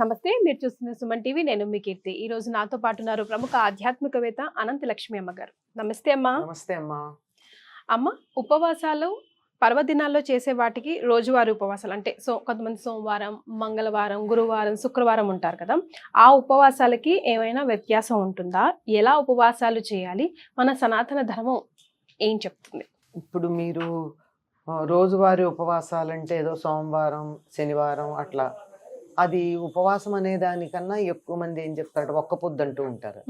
నమస్తే, మీరు చూస్తున్న సుమన్ టీవీ. నేను మీ కీర్తి. ఈ రోజు నాతో పాటు ఉన్నారు ప్రముఖ ఆధ్యాత్మికవేత్త అనంత లక్ష్మి అమ్మ గారు. నమస్తే అమ్మా. నమస్తే అమ్మా. అమ్మ, ఉపవాసాలు పర్వదినాల్లో చేసే వాటికి రోజువారీ ఉపవాసాలు అంటే కొంతమంది సోమవారం, మంగళవారం, గురువారం, శుక్రవారం ఉంటారు కదా. ఆ ఉపవాసాలకి ఏమైనా వ్యత్యాసం ఉంటుందా? ఎలా ఉపవాసాలు చేయాలి? మన సనాతన ధర్మం ఏం చెప్తుంది? ఇప్పుడు మీరు రోజువారీ ఉపవాసాలంటే ఏదో సోమవారం, శనివారం అట్లా, అది ఉపవాసం అనే దానికన్నా ఎక్కువ మంది ఏం చెప్తారు, ఒక్క పొద్దు అంటూ ఉంటారు.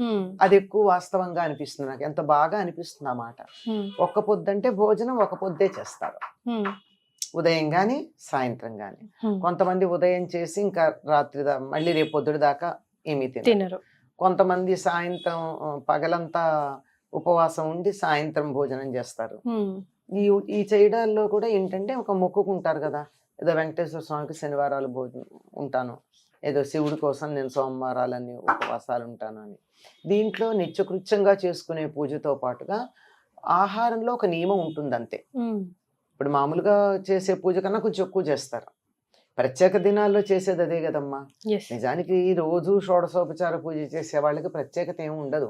అది ఎక్కువ వాస్తవంగా అనిపిస్తుంది నాకు, ఎంత బాగా అనిపిస్తుంది ఆ మాట. ఒక్క పొద్దు అంటే భోజనం ఒక పొద్దే చేస్తారు, ఉదయం గాని సాయంత్రం గాని. కొంతమంది ఉదయం చేసి ఇంకా రాత్రి మళ్ళీ రేపు పొద్దుడు దాకా ఏమీ తినరు. కొంతమంది సాయంత్రం పగలంతా ఉపవాసం ఉండి సాయంత్రం భోజనం చేస్తారు. ఈ చేయడాల్లో కూడా ఏంటంటే ఒక మొక్కుకుంటారు కదా, ఏదో వెంకటేశ్వర స్వామికి శనివారాలు భోజనం ఉంటాను, ఏదో శివుడి కోసం నేను సోమవారాలన్నీ ఉపవాసాలు ఉంటాను అని. దీంట్లో నిత్యకృత్యంగా చేసుకునే పూజతో పాటుగా ఆహారంలో ఒక నియమం ఉంటుంది అంతే. ఇప్పుడు మామూలుగా చేసే పూజ కన్నా కొంచెం ఎక్కువ చేస్తారు. ప్రత్యేక దినాల్లో చేసేది అదే కదమ్మా. నిజానికి రోజు షోడశోపచార పూజ చేసే వాళ్ళకి ప్రత్యేకత ఏమి ఉండదు.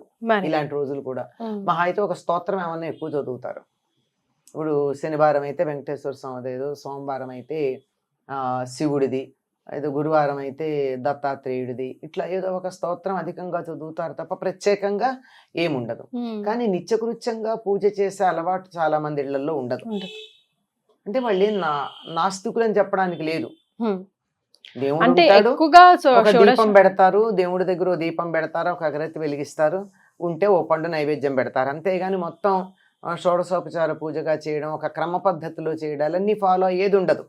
ఇలాంటి రోజులు కూడా మహా అయితే ఒక స్తోత్రం ఏమన్నా ఎక్కువ చదువుతారు. ఇప్పుడు శనివారం అయితే వెంకటేశ్వర స్వామిది, ఏదో సోమవారం అయితే శివుడిది, ఏదో గురువారం అయితే దత్తాత్రేయుడిది, ఇట్లా ఏదో ఒక స్తోత్రం అధికంగా చదువుతారు తప్ప ప్రత్యేకంగా ఏముండదు. కానీ నిత్యకృత్యంగా పూజ చేసే అలవాటు చాలా మంది ఇళ్లలో ఉండదు. అంటే వాళ్ళు నాస్తికులు అని చెప్పడానికి లేదు. దేవుడు ఉంటాడు, ఒక దీపం పెడతారు, దేవుడి దగ్గర ఓ దీపం పెడతారు, ఒక అగరత్తి వెలిగిస్తారు, ఉంటే ఓ పండు నైవేద్యం పెడతారు. అంతేగాని మొత్తం షోడశోపచార పూజగా చేయడం, ఒక క్రమ పద్ధతిలో చేయడాలన్నీ ఫాలో అయ్యేది ఉండదు.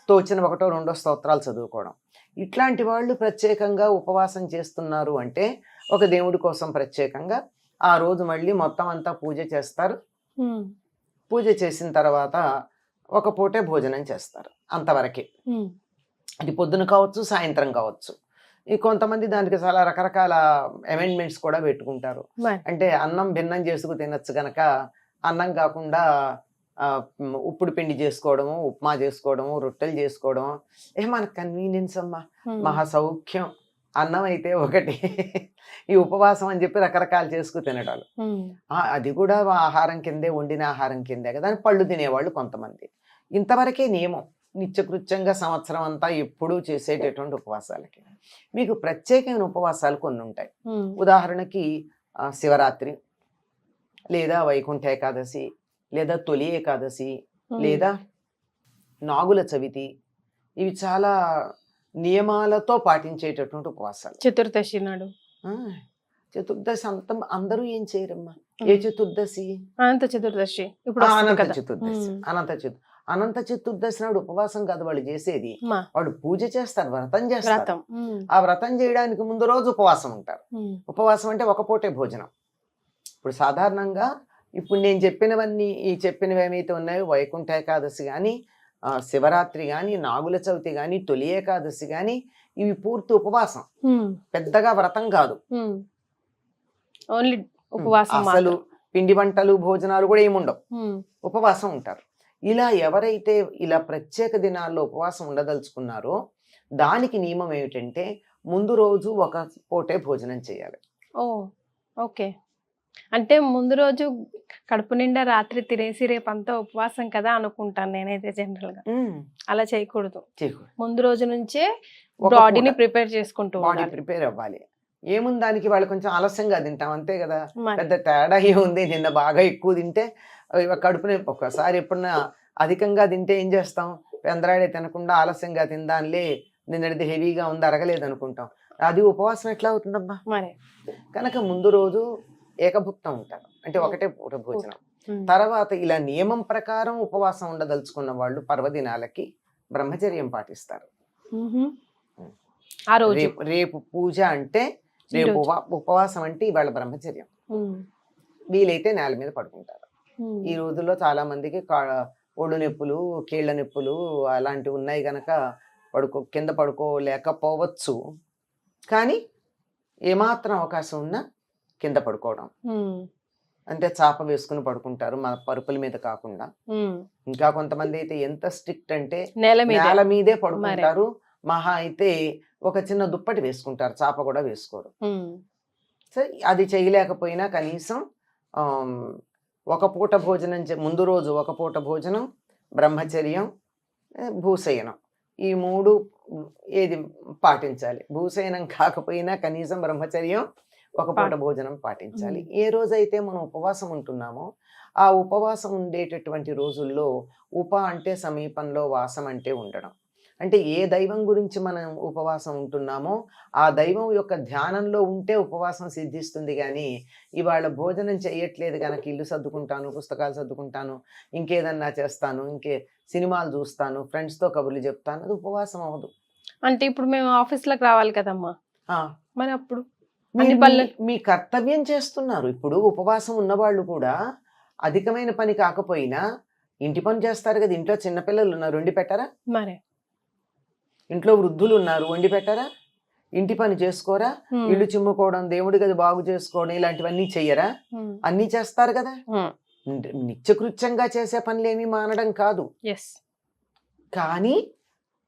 తోచిన ఒకటో రెండో స్తోత్రాలు చదువుకోవడం. ఇట్లాంటి వాళ్ళు ప్రత్యేకంగా ఉపవాసం చేస్తున్నారు అంటే ఒక దేవుడి కోసం ప్రత్యేకంగా ఆ రోజు మళ్ళీ మొత్తం అంతా పూజ చేస్తారు. పూజ చేసిన తర్వాత ఒక పూటే భోజనం చేస్తారు, అంతవరకే. అది పొద్దున కావచ్చు, సాయంత్రం కావచ్చు. కొంతమంది దానికి చాలా రకరకాల అమెండ్మెంట్స్ కూడా పెట్టుకుంటారు. అంటే అన్నం భిన్నం చేసుకు తినచ్చు గనక అన్నం కాకుండా ఉప్పుడు పిండి చేసుకోవడము, ఉప్మా చేసుకోవడము, రొట్టెలు చేసుకోవడము, మనకు కన్వీనియన్స్ అమ్మా, మహా సౌఖ్యం. అన్నం అయితే ఒకటి, ఈ ఉపవాసం అని చెప్పి రకరకాలు చేసుకు తినడాలు, అది కూడా ఆహారం కిందే, వండిన ఆహారం కిందే కదా. పళ్ళు తినేవాళ్ళు కొంతమంది. ఇంతవరకే నియమం నిత్యకృత్యంగా సంవత్సరం అంతా ఎప్పుడూ చేసేటటువంటి ఉపవాసాలకి. మీకు ప్రత్యేకమైన ఉపవాసాలు కొన్ని ఉంటాయి. ఉదాహరణకి శివరాత్రి, లేదా వైకుంఠ ఏకాదశి, లేదా తొలి ఏకాదశి, లేదా నాగుల చవితి. ఇవి చాలా నియమాలతో పాటించేటటువంటి ఉపవాసాలు. చతుర్దశి నాడు, చతుర్దశి అందరూ ఏం చేయరమ్మా. ఏ చతుర్దశి? అనంత చతుర్దశి. అనంత చతుర్దశి నాడు ఉపవాసం కాదు వాళ్ళు చేసేది, వాళ్ళు పూజ చేస్తారు, వ్రతం చేస్తారు. ఆ వ్రతం చేయడానికి ముందు రోజు ఉపవాసం ఉంటారు. ఉపవాసం అంటే ఒక పూటే భోజనం. ఇప్పుడు సాధారణంగా ఇప్పుడు నేను చెప్పినవన్నీ, ఈ చెప్పినవి ఏమైతే ఉన్నాయో, వైకుంఠ ఏకాదశి కానీ, శివరాత్రి కానీ, నాగుల చవితి కానీ, తొలి ఏకాదశి కానీ, ఇవి పూర్తి ఉపవాసం, పెద్దగా వ్రతం కాదు. ఓన్లీ ఉపవాసం. అసలు పిండి వంటలు భోజనాలు కూడా ఏముండవు, ఉపవాసం ఉంటారు. ఇలా ఎవరైతే ఇలా ప్రత్యేక దినాల్లో ఉపవాసం ఉండదలుచుకున్నారో దానికి నియమం ఏమిటంటే ముందు రోజు ఒక పూటే భోజనం చేయాలి. ఓకే. అంటే ముందు రోజు కడుపు నిండా రాత్రి తినేసి రేపంతా ఉపవాసం కదా అనుకుంటాను నేనైతే. జనరల్ గా అలా చేయకూడదు. ముందు రోజు నుంచే బాడీని ప్రిపేర్ చేసుకుంటూ ప్రిపేర్ అవ్వాలి. ఏముంది దానికి, వాళ్ళు కొంచెం ఆలస్యంగా తింటాం అంతే కదా, పెద్ద తేడా ఏముంది. నిన్న బాగా ఎక్కువ తింటే కడుపుని, ఒకసారి ఎప్పుడన్నా అధికంగా తింటే ఏం చేస్తాం, పెందరాడే తినకుండా ఆలస్యంగా తిందానిలే, నిన్నటిది హెవీగా ఉంది అరగలేదు అనుకుంటాం. అది ఉపవాసం ఎట్లా అవుతుందమ్మా? కనుక ముందు రోజు ఏకభుక్తం ఉంటారు, అంటే ఒకటే పూట భోజనం. తర్వాత ఇలా నియమం ప్రకారం ఉపవాసం ఉండదలుచుకున్న వాళ్ళు పర్వదినాలకి బ్రహ్మచర్యం పాటిస్తారు. రేపు పూజ అంటే, రేపు ఉపవాసం అంటే ఇవాళ బ్రహ్మచర్యం. వీలైతే నేల మీద పడుకుంటారు. ఈ రోజుల్లో చాలా మందికి ఒళ్ళు నొప్పులు, కీళ్ల నొప్పులు అలాంటివి ఉన్నాయి గనక కింద పడుకోలేకపోవచ్చు. కానీ ఏమాత్రం అవకాశం ఉన్నా కింద పడుకోవడం, అంటే చాప వేసుకుని పడుకుంటారు, మన పరుపుల మీద కాకుండా. ఇంకా కొంతమంది అయితే ఎంత స్ట్రిక్ట్ అంటే నేల మీదే పడుకుంటారు, మహా అయితే ఒక చిన్న దుప్పటి వేసుకుంటారు, చాప కూడా వేసుకోరు. సరే అది చేయలేకపోయినా కనీసం ఒక పూట భోజనం ముందు రోజు ఒక పూట భోజనం, బ్రహ్మచర్యం, భూశయనం, ఈ 3 ఏది పాటించాలి. భూశయనం కాకపోయినా కనీసం బ్రహ్మచర్యం, ఒక పూట భోజనం పాటించాలి. ఏ రోజైతే మనం ఉపవాసం ఉంటున్నామో ఆ ఉపవాసం ఉండేటటువంటి రోజుల్లో అంటే సమీపంలో, వాసం అంటే ఉండడం. అంటే ఏ దైవం గురించి మనం ఉపవాసం ఉంటున్నామో ఆ దైవం యొక్క ధ్యానంలో ఉంటే ఉపవాసం సిద్ధిస్తుంది. కానీ ఇవాళ భోజనం చేయట్లేదు కనుక ఇల్లు సర్దుకుంటాను, పుస్తకాలు సర్దుకుంటాను, ఇంకేదన్నా చేస్తాను, సినిమాలు చూస్తాను, ఫ్రెండ్స్తో కబుర్లు చెప్తాను, అది ఉపవాసం అవ్వదు. అంటే ఇప్పుడు మేము ఆఫీస్లోకి రావాలి కదమ్మా, మరి అప్పుడు మీ కర్తవ్యం చేస్తున్నారు. ఇప్పుడు ఉపవాసం ఉన్నవాళ్ళు కూడా అధికమైన పని కాకపోయినా ఇంటి పని చేస్తారు కదా. ఇంట్లో చిన్నపిల్లలు ఉన్నారు, వండి పెట్టారా? మరి ఇంట్లో వృద్ధులు ఉన్నారు, వండి పెట్టారా? ఇంటి పని చేసుకోరా? ఇల్లు చిమ్ముకోవడం, దేవుడి గది బాగు చేసుకోవడం, ఇలాంటివన్నీ చెయ్యరా? అన్నీ చేస్తారు కదా. నిత్యకృత్యంగా చేసే పనులేమీ మానడం కాదు. కానీ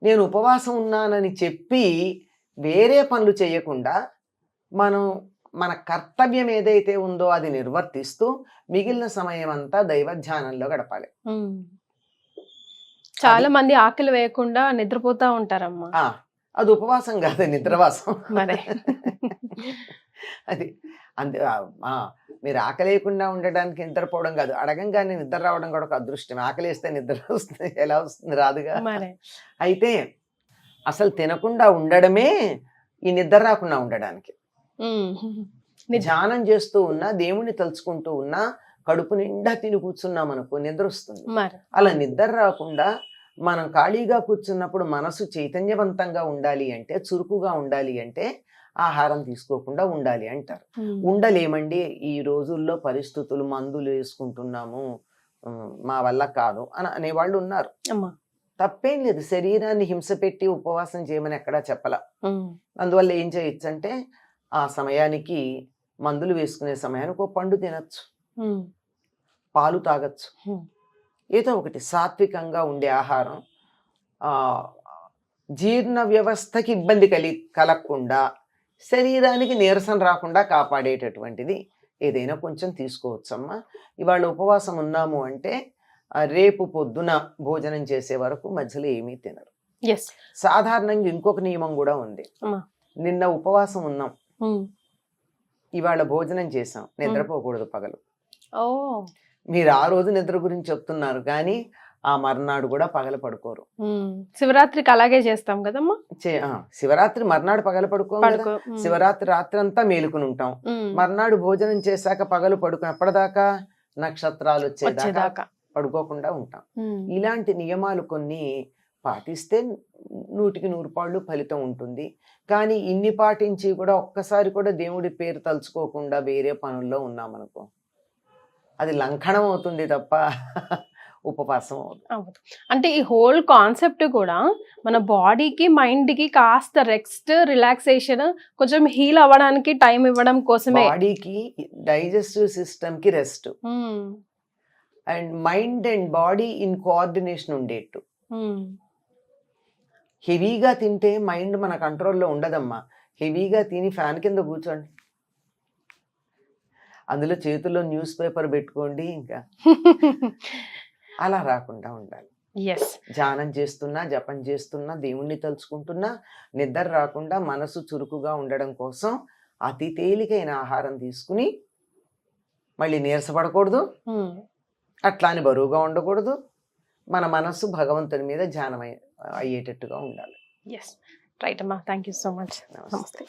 నేను ఉపవాసం ఉన్నానని చెప్పి వేరే పనులు చేయకుండా మన కర్తవ్యం ఏదైతే ఉందో అది నిర్వర్తిస్తూ మిగిలిన సమయం అంతా దైవధ్యానంలో గడపాలి. చాలా మంది ఆకలి వేయకుండా నిద్రపోతా ఉంటారమ్మా. అది ఉపవాసం కాదు, నిద్రవాసం. అది అంతే. మీరు ఆకలి వేయకుండా ఉండడానికి నిద్రపోవడం కాదు, అడగంగానే నిద్ర రావడం కూడా ఒక అదృష్టం. ఆకలి వేస్తే నిద్ర వస్తుంది, ఎలా వస్తుంది? రాదుగా. అయితే అసలు తినకుండా ఉండడమే ఈ నిద్ర రాకుండా ఉండడానికి. ధ్యానం చేస్తూ ఉన్నా, దేవుణ్ణి తలుచుకుంటూ ఉన్నా, కడుపు నిండా తిని కూర్చున్నాం అనుకో నిద్ర వస్తుంది. అలా నిద్ర రాకుండా మనం ఖాళీగా కూర్చున్నప్పుడు మనసు చైతన్యవంతంగా ఉండాలి అంటే, చురుకుగా ఉండాలి అంటే ఆహారం తీసుకోకుండా ఉండాలి అంటారు. ఉండలేమండి, ఈ రోజుల్లో పరిస్థితులు, మందులు వేసుకుంటున్నాము, మా వల్ల కాదు అని అనేవాళ్ళు ఉన్నారు. తప్పేం లేదు, శరీరాన్ని హింస పెట్టి ఉపవాసం చేయమని ఎక్కడా చెప్పలా. అందువల్ల ఏం చేయొచ్చు అంటే ఆ సమయానికి, మందులు వేసుకునే సమయానికి ఒక పండు తినచ్చు, పాలు తాగొచ్చు, ఏదో ఒకటి సాత్వికంగా ఉండే ఆహారం, జీర్ణ వ్యవస్థకి ఇబ్బంది కలగకుండా, శరీరానికి నీరసం రాకుండా కాపాడేటటువంటిది ఏదైనా కొంచెం తీసుకోవచ్చమ్మా. ఇవాళ ఉపవాసం ఉన్నాము అంటే రేపు పొద్దున భోజనం చేసే వరకు మధ్యలో ఏమీ తినరు. సాధారణంగా ఇంకొక నియమం కూడా ఉంది. నిన్న ఉపవాసం ఉన్నాం, ఇవాళ భోజనం చేసాం, నిద్రపోకూడదు పగలు. మీరు ఆ రోజు నిద్ర గురించి చెప్తున్నారు కానీ ఆ మర్నాడు కూడా పగల పడుకోరు. శివరాత్రికి అలాగే చేస్తాం కదమ్మా. శివరాత్రి మర్నాడు పగల పడుకోము. శివరాత్రి రాత్రి అంతా మేలుకుని ఉంటాం, మర్నాడు భోజనం చేశాక పగలు పడుకుని ఎప్పటిదాకా నక్షత్రాలు వచ్చేదాకా పడుకోకుండా ఉంటాం. ఇలాంటి నియమాలు కొన్ని పాటిస్తే 100కి 100 పాళ్ళు ఫలితం ఉంటుంది. కానీ ఇన్ని పాటించి కూడా ఒక్కసారి కూడా దేవుడి పేరు తలుచుకోకుండా వేరే పనుల్లో ఉన్నామనుకో, అది లంఘనం అవుతుంది తప్ప ఉపవాసం అవుతుంది. అంటే ఈ హోల్ కాన్సెప్ట్ కూడా మన బాడీకి, మైండ్కి కాస్త రెస్ట్, రిలాక్సేషన్, కొంచెం హీల్ అవ్వడానికి టైం ఇవ్వడం కోసమే. బాడీకి, డైజెస్టివ్ సిస్టమ్కి rest, and mind and body in coordination ఉండేట్టు. హెవీగా తింటే మైండ్ మన కంట్రోల్లో ఉండదమ్మా. హెవీగా తిని ఫ్యాన్ కింద కూర్చోండి, అందులో చేతుల్లో న్యూస్ పేపర్ పెట్టుకోండి, ఇంకా అలా రాకుండా ఉండాలి. ధ్యానం చేస్తున్నా, జపం చేస్తున్నా, దేవుణ్ణి తలుచుకుంటున్నా నిద్ర రాకుండా మనసు చురుకుగా ఉండడం కోసం అతి తేలికైన ఆహారం తీసుకుని మళ్ళీ నీరసపడకూడదు, అట్లాని బరువుగా ఉండకూడదు, మన మనస్సు భగవంతుని మీద ధ్యానం అయ్యేటట్టుగా ఉండాలి. రైట్ అమ్మా, థ్యాంక్ యూ సో మచ్. నమస్తే.